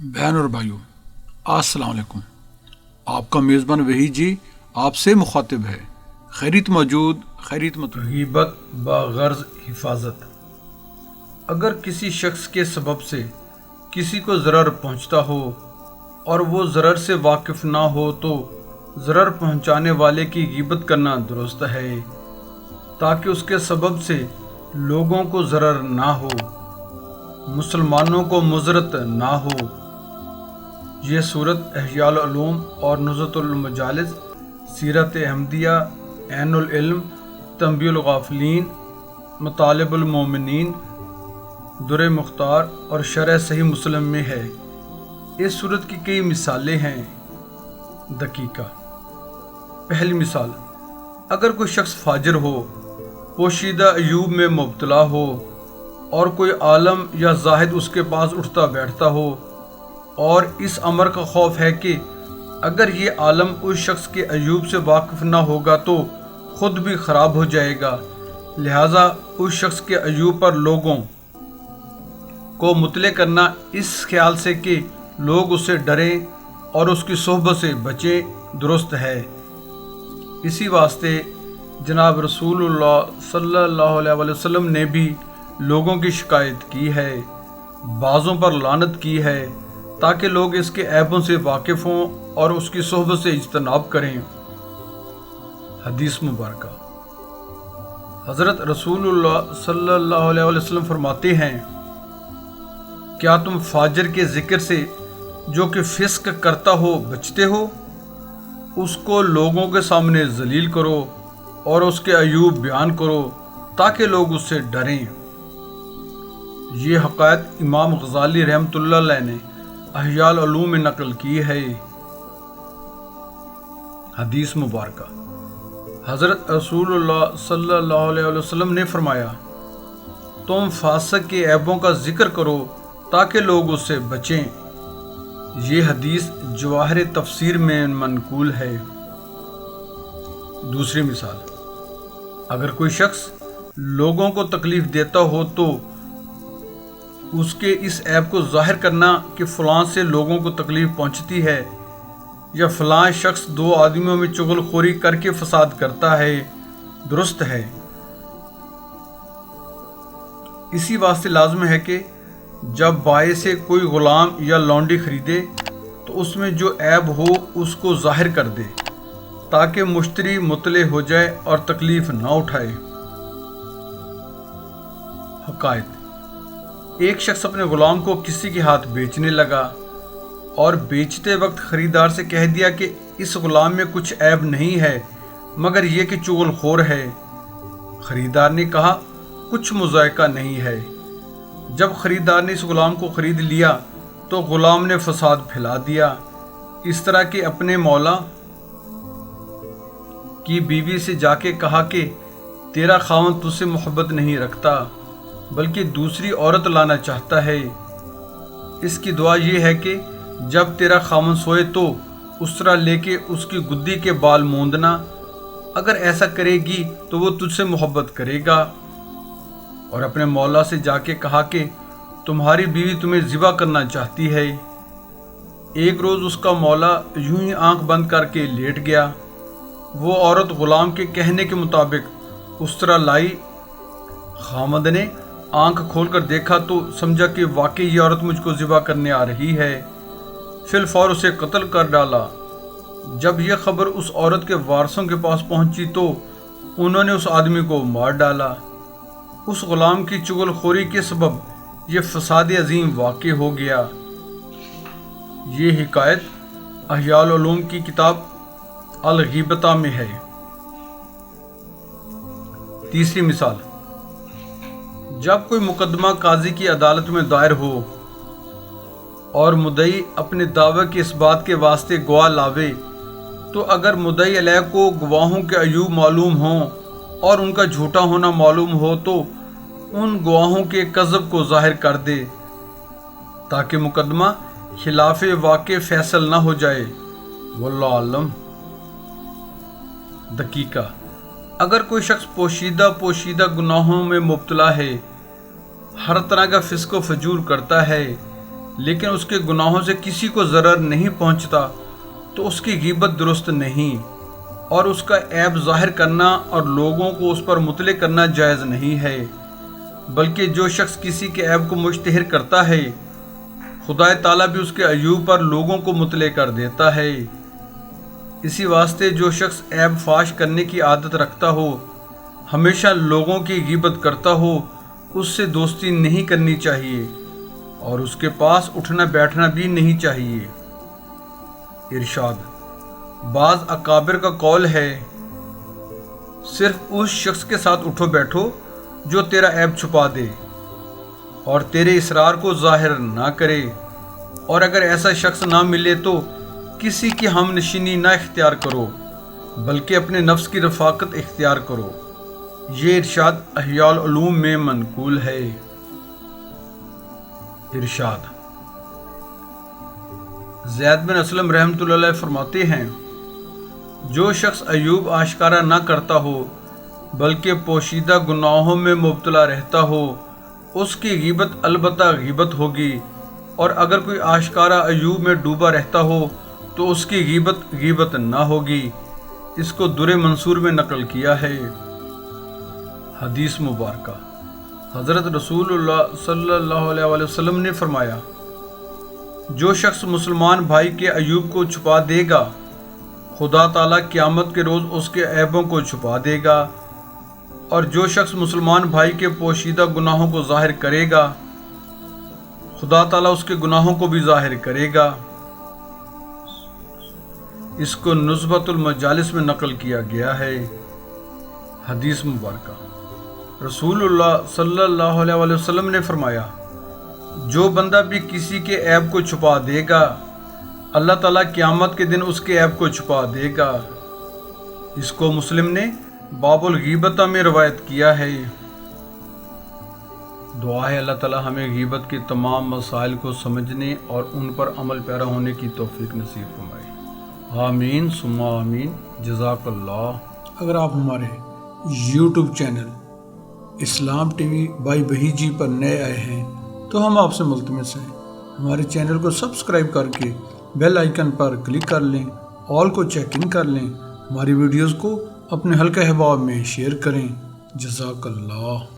بہن اور بھائیوں، السلام علیکم۔ آپ کا میزبان وحید جی آپ سے مخاطب ہے۔ خیریت موجود، خیریت مطلوب۔ غیبت بغرض حفاظت۔ اگر کسی شخص کے سبب سے کسی کو ضرر پہنچتا ہو اور وہ ضرر سے واقف نہ ہو تو ضرر پہنچانے والے کی غیبت کرنا درست ہے، تاکہ اس کے سبب سے لوگوں کو ضرر نہ ہو، مسلمانوں کو مضرت نہ ہو۔ یہ صورت احیاء العلوم اور نزہۃ المجالس، سیرت احمدیہ، عین العلم، تنبیہ الغافلین، مطالب المومنین، در مختار اور شرح صحیح مسلم میں ہے۔ اس صورت کی کئی مثالیں ہیں۔ دقیقہ۔ پہلی مثال، اگر کوئی شخص فاجر ہو، پوشیدہ عیوب میں مبتلا ہو اور کوئی عالم یا زاہد اس کے پاس اٹھتا بیٹھتا ہو اور اس امر کا خوف ہے کہ اگر یہ عالم اس شخص کے عیوب سے واقف نہ ہوگا تو خود بھی خراب ہو جائے گا، لہٰذا اس شخص کے عیوب پر لوگوں کو مطلع کرنا اس خیال سے کہ لوگ اس سے ڈریں اور اس کی صحبت سے بچیں درست ہے۔ اسی واسطے جناب رسول اللہ صلی اللہ علیہ وسلم نے بھی لوگوں کی شکایت کی ہے، بعضوں پر لعنت کی ہے، تاکہ لوگ اس کے عیبوں سے واقف ہوں اور اس کی صحبت سے اجتناب کریں۔ حدیث مبارکہ۔ حضرت رسول اللہ صلی اللہ علیہ وسلم فرماتے ہیں، کیا تم فاجر کے ذکر سے جو کہ فسق کرتا ہو بچتے ہو؟ اس کو لوگوں کے سامنے ذلیل کرو اور اس کے عیوب بیان کرو تاکہ لوگ اس سے ڈریں۔ یہ حقائق امام غزالی رحمۃ اللہ علیہ نے احیاء العلوم میں نقل کی ہے۔ حدیث مبارکہ۔ حضرت رسول اللہ صلی اللہ علیہ وسلم نے فرمایا، تم فاسق کے عیبوں کا ذکر کرو تاکہ لوگ اس سے بچیں۔ یہ حدیث جواہر تفسیر میں منقول ہے۔ دوسری مثال، اگر کوئی شخص لوگوں کو تکلیف دیتا ہو تو اس کے اس عیب کو ظاہر کرنا کہ فلاں سے لوگوں کو تکلیف پہنچتی ہے یا فلاں شخص دو آدمیوں میں چغل خوری کر کے فساد کرتا ہے، درست ہے۔ اسی واسطے لازم ہے کہ جب بائع سے کوئی غلام یا لونڈی خریدے تو اس میں جو عیب ہو اس کو ظاہر کر دے تاکہ مشتری مطلع ہو جائے اور تکلیف نہ اٹھائے۔ حقائق۔ ایک شخص اپنے غلام کو کسی کے ہاتھ بیچنے لگا اور بیچتے وقت خریدار سے کہہ دیا کہ اس غلام میں کچھ عیب نہیں ہے مگر یہ کہ چغل خور ہے۔ خریدار نے کہا، کچھ مذائقہ نہیں ہے۔ جب خریدار نے اس غلام کو خرید لیا تو غلام نے فساد پھیلا دیا، اس طرح کہ اپنے مولا کی بیوی سے جا کے کہا کہ تیرا خاوند تجھ سے محبت نہیں رکھتا بلکہ دوسری عورت لانا چاہتا ہے۔ اس کی دعا یہ ہے کہ جب تیرا خاوند سوئے تو اسرا لے کے اس کی گدی کے بال موندنا، اگر ایسا کرے گی تو وہ تجھ سے محبت کرے گا۔ اور اپنے مولا سے جا کے کہا کہ تمہاری بیوی تمہیں ذبح کرنا چاہتی ہے۔ ایک روز اس کا مولا یوں ہی آنکھ بند کر کے لیٹ گیا۔ وہ عورت غلام کے کہنے کے مطابق اس طرح لائی۔ خامد نے آنکھ کھول کر دیکھا تو سمجھا کہ واقعی یہ عورت مجھ کو ذبح کرنے آ رہی ہے، فی الفور اسے قتل کر ڈالا۔ جب یہ خبر اس عورت کے وارثوں کے پاس پہنچی تو انہوں نے اس آدمی کو مار ڈالا۔ اس غلام کی چغل خوری کے سبب یہ فساد عظیم واقع ہو گیا۔ یہ حکایت احیاء العلوم کی کتاب الغیبتہ میں ہے۔ تیسری مثال، جب کوئی مقدمہ قاضی کی عدالت میں دائر ہو اور مدعی اپنے دعوے کے اس بات کے واسطے گواہ لاوے تو اگر مدعی علیہ کو گواہوں کے عیوب معلوم ہوں اور ان کا جھوٹا ہونا معلوم ہو تو ان گواہوں کے کذب کو ظاہر کر دے تاکہ مقدمہ خلاف واقع فیصل نہ ہو جائے۔ واللہ عالم۔ دقیقہ۔ اگر کوئی شخص پوشیدہ گناہوں میں مبتلا ہے، ہر طرح کا فسق و فجور کرتا ہے، لیکن اس کے گناہوں سے کسی کو ضرر نہیں پہنچتا تو اس کی غیبت درست نہیں، اور اس کا عیب ظاہر کرنا اور لوگوں کو اس پر مطلع کرنا جائز نہیں ہے، بلکہ جو شخص کسی کے عیب کو مشتہر کرتا ہے خدا تعالیٰ بھی اس کے عیوب پر لوگوں کو مطلع کر دیتا ہے۔ اسی واسطے جو شخص عیب فاش کرنے کی عادت رکھتا ہو، ہمیشہ لوگوں کی غیبت کرتا ہو، اس سے دوستی نہیں کرنی چاہیے اور اس کے پاس اٹھنا بیٹھنا بھی نہیں چاہیے۔ ارشاد: بعض اکابر کا قول ہے، صرف اس شخص کے ساتھ اٹھو بیٹھو جو تیرا عیب چھپا دے اور تیرے اسرار کو ظاہر نہ کرے، اور اگر ایسا شخص نہ ملے تو کسی کی ہم نشینی نہ اختیار کرو بلکہ اپنے نفس کی رفاقت اختیار کرو۔ یہ ارشاد احیاء العلوم میں منقول ہے۔ ارشاد: زید بن اسلم رحمۃ اللہ علیہ فرماتے ہیں، جو شخص عیوب آشکارا نہ کرتا ہو بلکہ پوشیدہ گناہوں میں مبتلا رہتا ہو، اس کی غیبت البتہ غیبت ہوگی، اور اگر کوئی آشکارا عیوب میں ڈوبا رہتا ہو تو اس کی غیبت غیبت نہ ہوگی۔ اس کو در منصور میں نقل کیا ہے۔ حدیث مبارکہ: حضرت رسول اللہ صلی اللہ علیہ وآلہ وسلم نے فرمایا، جو شخص مسلمان بھائی کے عیوب کو چھپا دے گا، خدا تعالیٰ قیامت کے روز اس کے عیبوں کو چھپا دے گا، اور جو شخص مسلمان بھائی کے پوشیدہ گناہوں کو ظاہر کرے گا، خدا تعالیٰ اس کے گناہوں کو بھی ظاہر کرے گا۔ اس کو نزبۃ المجالس میں نقل کیا گیا ہے۔ حدیث مبارکہ: رسول اللہ صلی اللہ علیہ وآلہ وسلم نے فرمایا، جو بندہ بھی کسی کے عیب کو چھپا دے گا، اللہ تعالیٰ قیامت کے دن اس کے عیب کو چھپا دے گا۔ اس کو مسلم نے باب الغیبۃ میں روایت کیا ہے۔ دعا ہے اللہ تعالیٰ ہمیں غیبت کے تمام مسائل کو سمجھنے اور ان پر عمل پیرا ہونے کی توفیق نصیب فرمائے۔ آمین ثم آمین۔ جزاک اللہ۔ اگر آپ ہمارے YouTube channel Islam T V by بہی جی پر نئے آئے ہیں تو ہم آپ سے ملتمس ہیں، ہمارے چینل کو سبسکرائب کر کے بیل آئیکن پر کلک کر لیں، آل کو چیک ان کر لیں، ہماری ویڈیوز کو اپنے حلقہ احباب میں شیئر کریں۔ جزاک اللہ۔